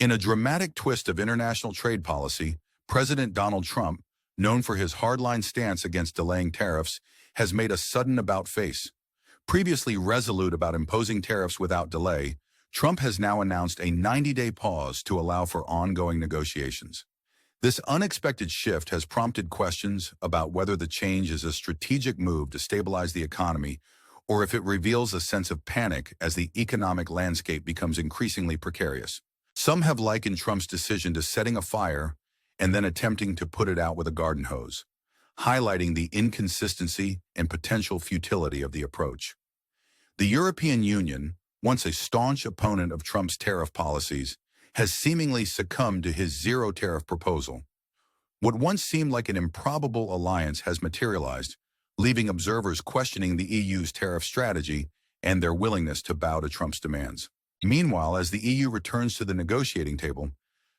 In a dramatic twist of international trade policy, President Donald Trump, known for his hardline stance against delaying tariffs, has made a sudden about-face. Previously resolute about imposing tariffs without delay, Trump has now announced a 90-day pause to allow for ongoing negotiations. This unexpected shift has prompted questions about whether the change is a strategic move to stabilize the economy or if it reveals a sense of panic as the economic landscape becomes increasingly precarious. Some have likened Trump's decision to setting a fire and then attempting to put it out with a garden hose, highlighting the inconsistency and potential futility of the approach. The European Union, once a staunch opponent of Trump's tariff policies, has seemingly succumbed to his zero-tariff proposal. What once seemed like an improbable alliance has materialized, leaving observers questioning the EU's tariff strategy and their willingness to bow to Trump's demands. Meanwhile, as the EU returns to the negotiating table,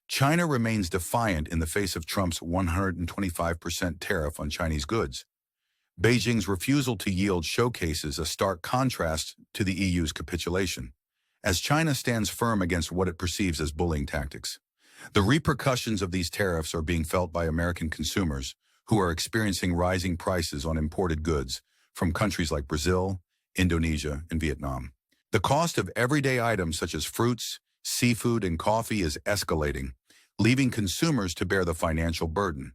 China remains defiant in the face of Trump's 125% tariff on Chinese goods. Beijing's refusal to yield showcases a stark contrast to the EU's capitulation, as China stands firm against what it perceives as bullying tactics. The repercussions of these tariffs are being felt by American consumers, who are experiencing rising prices on imported goods from countries like Brazil, Indonesia, and Vietnam. The cost of everyday items such as fruits, seafood, and coffee is escalating, leaving consumers to bear the financial burden.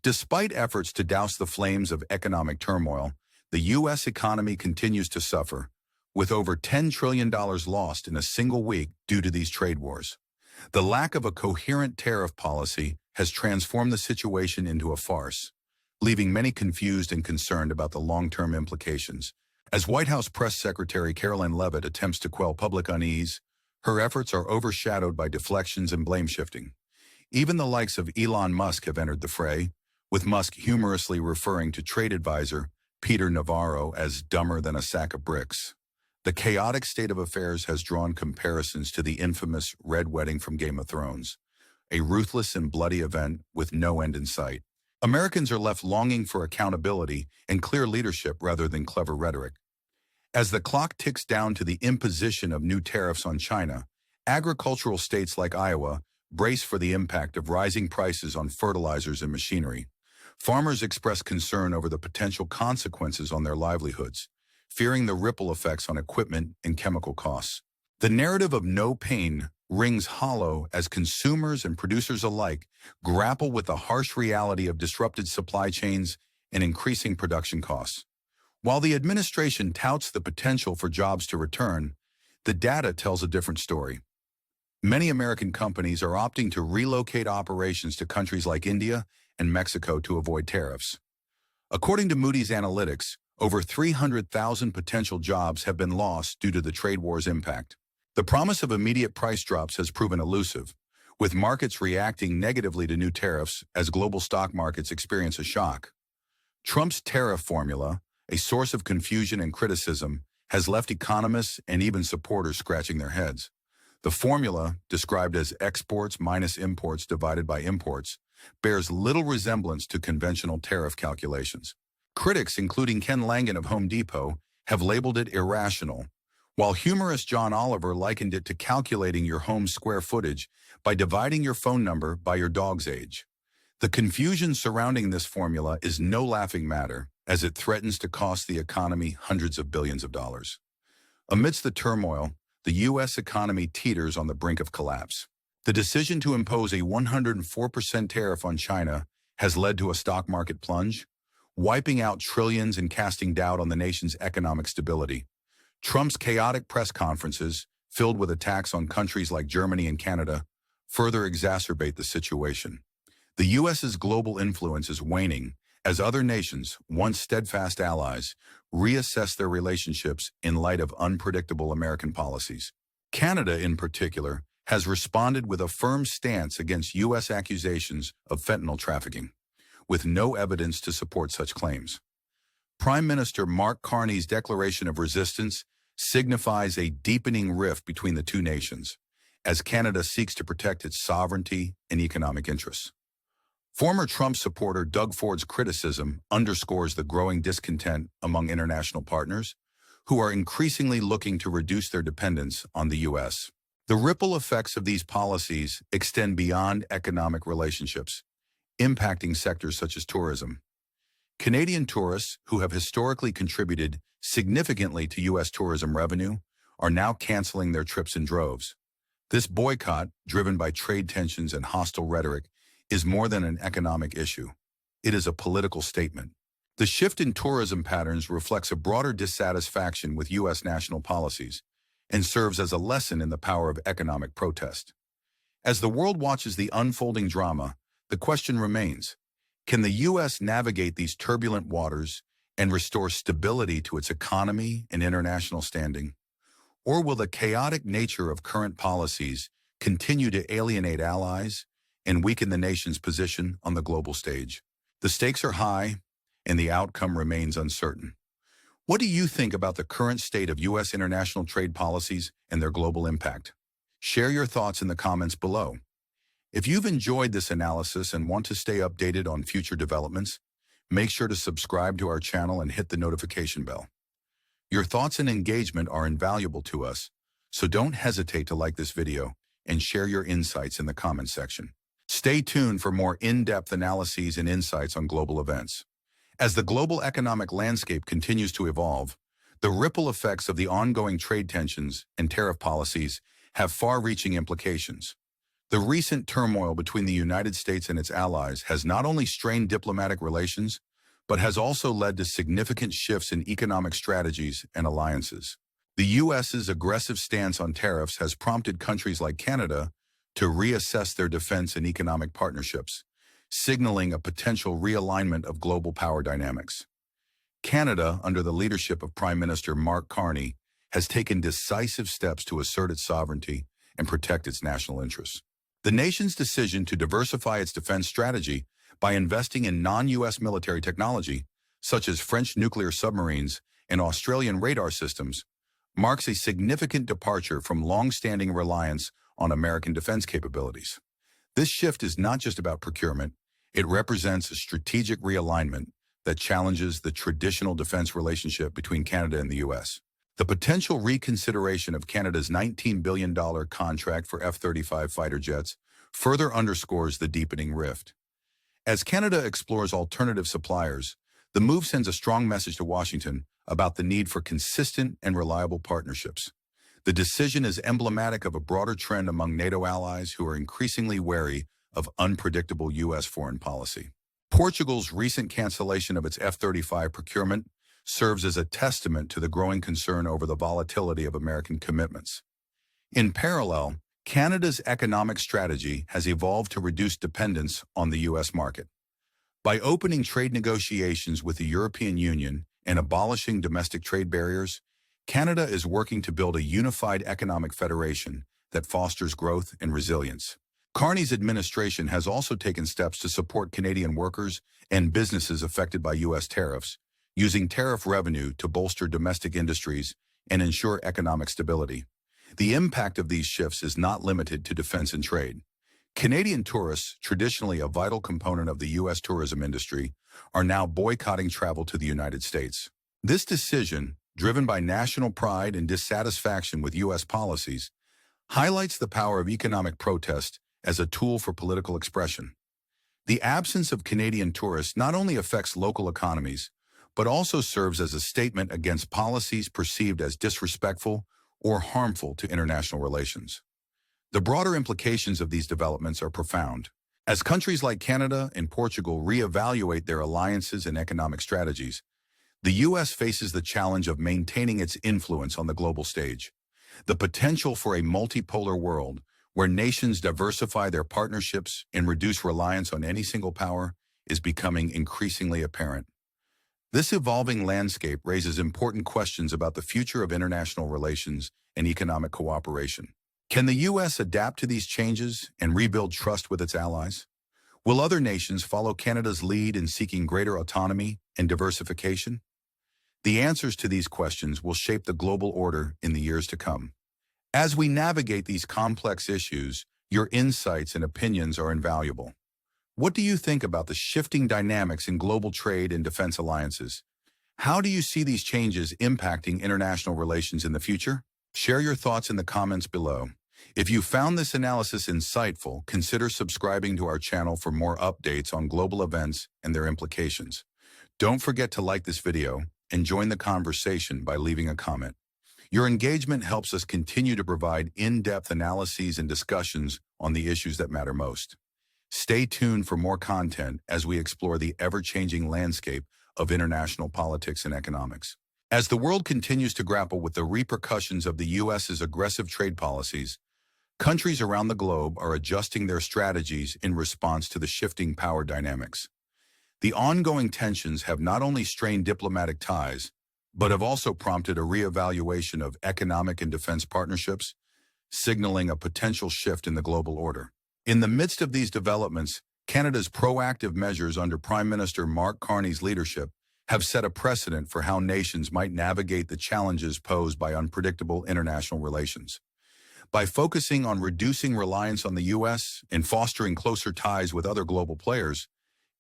Despite efforts to douse the flames of economic turmoil, the U.S. economy continues to suffer, with over $10 trillion lost in a single week due to these trade wars. The lack of a coherent tariff policy has transformed the situation into a farce, leaving many confused and concerned about the long-term implications. As White House Press Secretary Caroline Leavitt attempts to quell public unease, her efforts are overshadowed by deflections and blame shifting. Even the likes of Elon Musk have entered the fray, with Musk humorously referring to trade advisor Peter Navarro as dumber than a sack of bricks. The chaotic state of affairs has drawn comparisons to the infamous Red Wedding from Game of Thrones, a ruthless and bloody event with no end in sight. Americans are left longing for accountability and clear leadership rather than clever rhetoric. As the clock ticks down to the imposition of new tariffs on China, agricultural states like Iowa brace for the impact of rising prices on fertilizers and machinery. Farmers express concern over the potential consequences on their livelihoods, fearing the ripple effects on equipment and chemical costs. The narrative of no pain rings hollow as consumers and producers alike grapple with the harsh reality of disrupted supply chains and increasing production costs. While the administration touts the potential for jobs to return, the data tells a different story. Many American companies are opting to relocate operations to countries like India and Mexico to avoid tariffs. According to Moody's Analytics, over 300,000 potential jobs have been lost due to the trade war's impact. The promise of immediate price drops has proven elusive, with markets reacting negatively to new tariffs as global stock markets experience a shock. Trump's tariff formula, a source of confusion and criticism, has left economists and even supporters scratching their heads. The formula, described as exports minus imports divided by imports, bears little resemblance to conventional tariff calculations. Critics, including Ken Langen of Home Depot, have labeled it irrational, while humorist John Oliver likened it to calculating your home's square footage by dividing your phone number by your dog's age. The confusion surrounding this formula is no laughing matter, as it threatens to cost the economy hundreds of billions of dollars. Amidst the turmoil, the U.S. economy teeters on the brink of collapse. The decision to impose a 104% tariff on China has led to a stock market plunge, wiping out trillions and casting doubt on the nation's economic stability. Trump's chaotic press conferences, filled with attacks on countries like Germany and Canada, further exacerbate the situation. The U.S.'s global influence is waning as other nations, once steadfast allies, reassess their relationships in light of unpredictable American policies. Canada, in particular, has responded with a firm stance against U.S. accusations of fentanyl trafficking, with no evidence to support such claims. Prime Minister Mark Carney's declaration of resistance signifies a deepening rift between the two nations, as Canada seeks to protect its sovereignty and economic interests. Former Trump supporter Doug Ford's criticism underscores the growing discontent among international partners, who are increasingly looking to reduce their dependence on the U.S. The ripple effects of these policies extend beyond economic relationships, impacting sectors such as tourism. Canadian tourists, who have historically contributed significantly to U.S. tourism revenue, are now canceling their trips in droves. This boycott, driven by trade tensions and hostile rhetoric, is more than an economic issue. It is a political statement. The shift in tourism patterns reflects a broader dissatisfaction with U.S. national policies and serves as a lesson in the power of economic protest. As the world watches the unfolding drama, the question remains, can the U.S. navigate these turbulent waters and restore stability to its economy and international standing? Or will the chaotic nature of current policies continue to alienate allies and weaken the nation's position on the global stage? The stakes are high, and the outcome remains uncertain. What do you think about the current state of U.S. international trade policies and their global impact? Share your thoughts in the comments below. If you've enjoyed this analysis and want to stay updated on future developments, make sure to subscribe to our channel and hit the notification bell. Your thoughts and engagement are invaluable to us, so don't hesitate to like this video and share your insights in the comments section. Stay tuned for more in-depth analyses and insights on global events. As the global economic landscape continues to evolve, the ripple effects of the ongoing trade tensions and tariff policies have far-reaching implications. The recent turmoil between the United States and its allies has not only strained diplomatic relations, but has also led to significant shifts in economic strategies and alliances. The U.S.'s aggressive stance on tariffs has prompted countries like Canada to reassess their defense and economic partnerships, signaling a potential realignment of global power dynamics. Canada, under the leadership of Prime Minister Mark Carney, has taken decisive steps to assert its sovereignty and protect its national interests. The nation's decision to diversify its defense strategy by investing in non-U.S. military technology, such as French nuclear submarines and Australian radar systems, marks a significant departure from long-standing reliance on American defense capabilities. This shift is not just about procurement, it represents a strategic realignment that challenges the traditional defense relationship between Canada and the U.S. The potential reconsideration of Canada's $19 billion contract for F-35 fighter jets further underscores the deepening rift. As Canada explores alternative suppliers, the move sends a strong message to Washington about the need for consistent and reliable partnerships. The decision is emblematic of a broader trend among NATO allies who are increasingly wary of unpredictable U.S. foreign policy. Portugal's recent cancellation of its F-35 procurement serves as a testament to the growing concern over the volatility of American commitments. In parallel, Canada's economic strategy has evolved to reduce dependence on the U.S. market. By opening trade negotiations with the European Union and abolishing domestic trade barriers, Canada is working to build a unified economic federation that fosters growth and resilience. Carney's administration has also taken steps to support Canadian workers and businesses affected by U.S. tariffs, using tariff revenue to bolster domestic industries and ensure economic stability. The impact of these shifts is not limited to defense and trade. Canadian tourists, traditionally a vital component of the U.S. tourism industry, are now boycotting travel to the United States. This decision, driven by national pride and dissatisfaction with U.S. policies, highlights the power of economic protest as a tool for political expression. The absence of Canadian tourists not only affects local economies, but also serves as a statement against policies perceived as disrespectful or harmful to international relations. The broader implications of these developments are profound. As countries like Canada and Portugal reevaluate their alliances and economic strategies, the U.S. faces the challenge of maintaining its influence on the global stage. The potential for a multipolar world where nations diversify their partnerships and reduce reliance on any single power is becoming increasingly apparent. This evolving landscape raises important questions about the future of international relations and economic cooperation. Can the U.S. adapt to these changes and rebuild trust with its allies? Will other nations follow Canada's lead in seeking greater autonomy and diversification? The answers to these questions will shape the global order in the years to come. As we navigate these complex issues, your insights and opinions are invaluable. What do you think about the shifting dynamics in global trade and defense alliances? How do you see these changes impacting international relations in the future? Share your thoughts in the comments below. If you found this analysis insightful, consider subscribing to our channel for more updates on global events and their implications. Don't forget to like this video and join the conversation by leaving a comment. Your engagement helps us continue to provide in-depth analyses and discussions on the issues that matter most. Stay tuned for more content as we explore the ever-changing landscape of international politics and economics. As the world continues to grapple with the repercussions of the U.S.'s aggressive trade policies, countries around the globe are adjusting their strategies in response to the shifting power dynamics. The ongoing tensions have not only strained diplomatic ties, but have also prompted a reevaluation of economic and defense partnerships, signaling a potential shift in the global order. In the midst of these developments, Canada's proactive measures under Prime Minister Mark Carney's leadership have set a precedent for how nations might navigate the challenges posed by unpredictable international relations. By focusing on reducing reliance on the U.S. and fostering closer ties with other global players,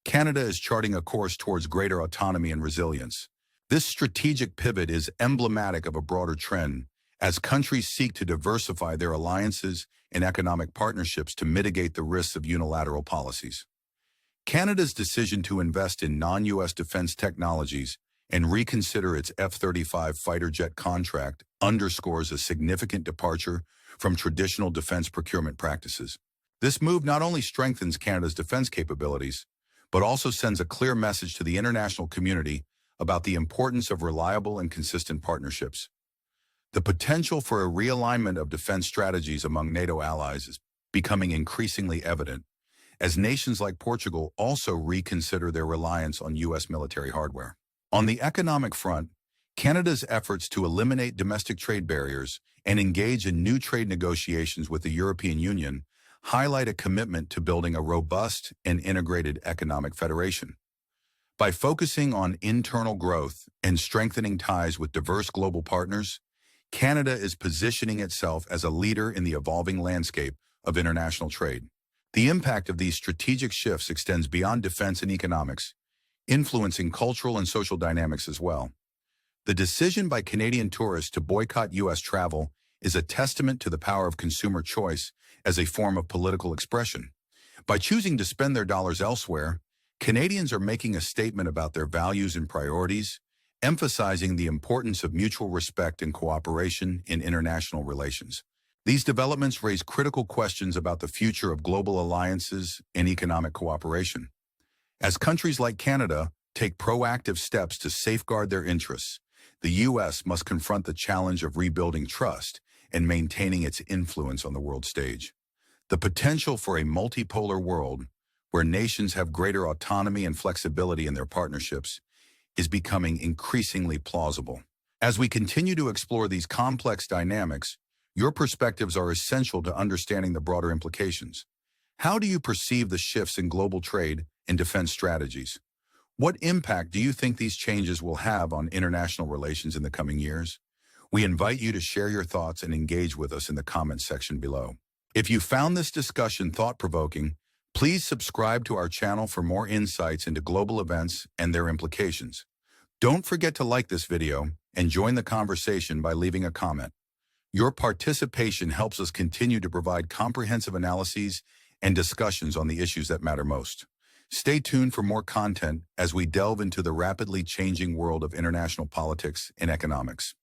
Canada is charting a course towards greater autonomy and resilience. This strategic pivot is emblematic of a broader trend as countries seek to diversify their alliances and economic partnerships to mitigate the risks of unilateral policies. Canada's decision to invest in non-U.S. defense technologies and reconsider its F-35 fighter jet contract underscores a significant departure from traditional defense procurement practices. This move not only strengthens Canada's defense capabilities, but also sends a clear message to the international community about the importance of reliable and consistent partnerships. The potential for a realignment of defense strategies among NATO allies is becoming increasingly evident, as nations like Portugal also reconsider their reliance on U.S. military hardware. On the economic front, Canada's efforts to eliminate domestic trade barriers and engage in new trade negotiations with the European Union highlight a commitment to building a robust and integrated economic federation. By focusing on internal growth and strengthening ties with diverse global partners, Canada is positioning itself as a leader in the evolving landscape of international trade. The impact of these strategic shifts extends beyond defense and economics, influencing cultural and social dynamics as well. The decision by Canadian tourists to boycott U.S. travel is a testament to the power of consumer choice as a form of political expression. By choosing to spend their dollars elsewhere, Canadians are making a statement about their values and priorities, emphasizing the importance of mutual respect and cooperation in international relations. These developments raise critical questions about the future of global alliances and economic cooperation. As countries like Canada take proactive steps to safeguard their interests, the U.S. must confront the challenge of rebuilding trust and maintaining its influence on the world stage. The potential for a multipolar world, where nations have greater autonomy and flexibility in their partnerships, is becoming increasingly plausible. As we continue to explore these complex dynamics, your perspectives are essential to understanding the broader implications. How do you perceive the shifts in global trade and defense strategies? What impact do you think these changes will have on international relations in the coming years? We invite you to share your thoughts and engage with us in the comments section below. If you found this discussion thought-provoking, please subscribe to our channel for more insights into global events and their implications. Don't forget to like this video and join the conversation by leaving a comment. Your participation helps us continue to provide comprehensive analyses and discussions on the issues that matter most. Stay tuned for more content as we delve into the rapidly changing world of international politics and economics.